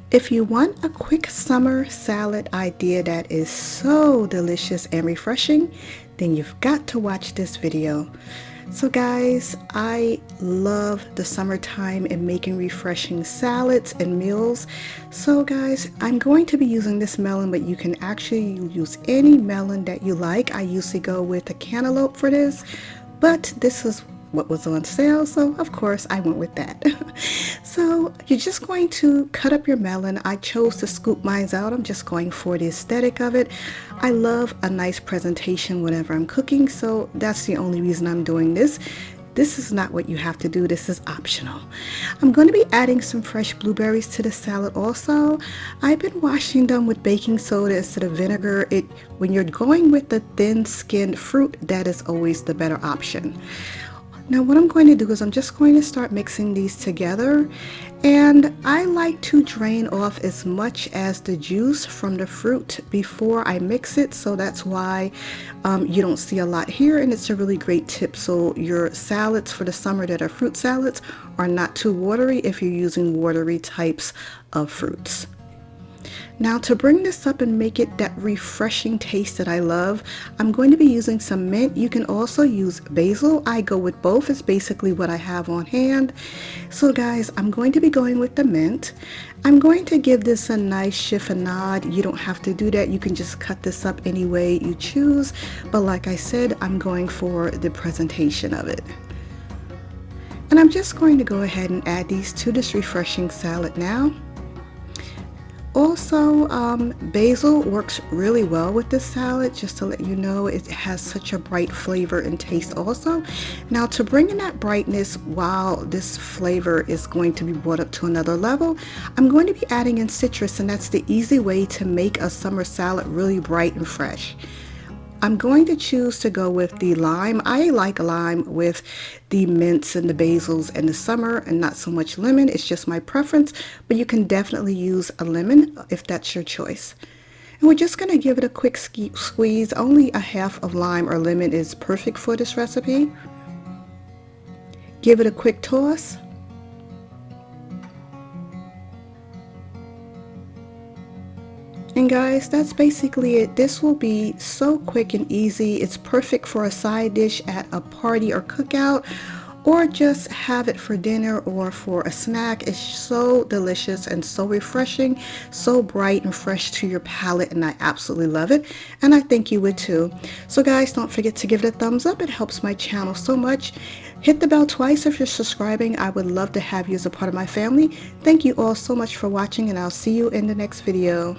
If you want a quick summer salad idea that is so delicious and refreshing, then you've got to watch this video. So guys, I love the summertime and making refreshing salads and meals. So guys, I'm going to be using this melon, but you can actually use any melon that you like. I usually go with a cantaloupe for this, but this is what was on sale, so of course I went with that. So you're just going to cut up your melon. I chose to scoop mine out. I'm just going for the aesthetic of it. I love a nice presentation whenever I'm cooking, so that's the only reason I'm doing this. This is not what you have to do. This is optional. I'm going to be adding some fresh blueberries to the salad also. I've been washing them with baking soda instead of vinegar. When you're going with the thin-skinned fruit, that is always the better option. Now what I'm going to do is I'm just going to start mixing these together, and I like to drain off as much as the juice from the fruit before I mix it, so that's why you don't see a lot here, and it's a really great tip so your salads for the summer that are fruit salads are not too watery if you're using watery types of fruits. Now to bring this up and make it that refreshing taste that I love, I'm going to be using some mint. You can also use basil. I go with both. It's basically what I have on hand. So guys, I'm going to be going with the mint. I'm going to give this a nice chiffonade. You don't have to do that. You can just cut this up any way you choose. But like I said, I'm going for the presentation of it. And I'm just going to go ahead and add these to this refreshing salad now. Also, basil works really well with this salad, just to let you know. It has such a bright flavor and taste also. Now to bring in that brightness while this flavor is going to be brought up to another level, I'm going to be adding in citrus, and that's the easy way to make a summer salad really bright and fresh. I'm going to choose to go with the lime. I like lime with the mints and the basils in the summer, and not so much lemon. It's just my preference, but you can definitely use a lemon if that's your choice. And we're just going to give it a quick squeeze. Only a half of lime or lemon is perfect for this recipe. Give it a quick toss. And guys, that's basically it. This will be so quick and easy. It's perfect for a side dish at a party or cookout, or just have it for dinner or for a snack. It's so delicious and so refreshing, so bright and fresh to your palate, and I absolutely love it, and I think you would too. So guys, don't forget to give it a thumbs up. It helps my channel so much. Hit the bell twice if you're subscribing. I would love to have you as a part of my family. Thank you all so much for watching, and I'll see you in the next video.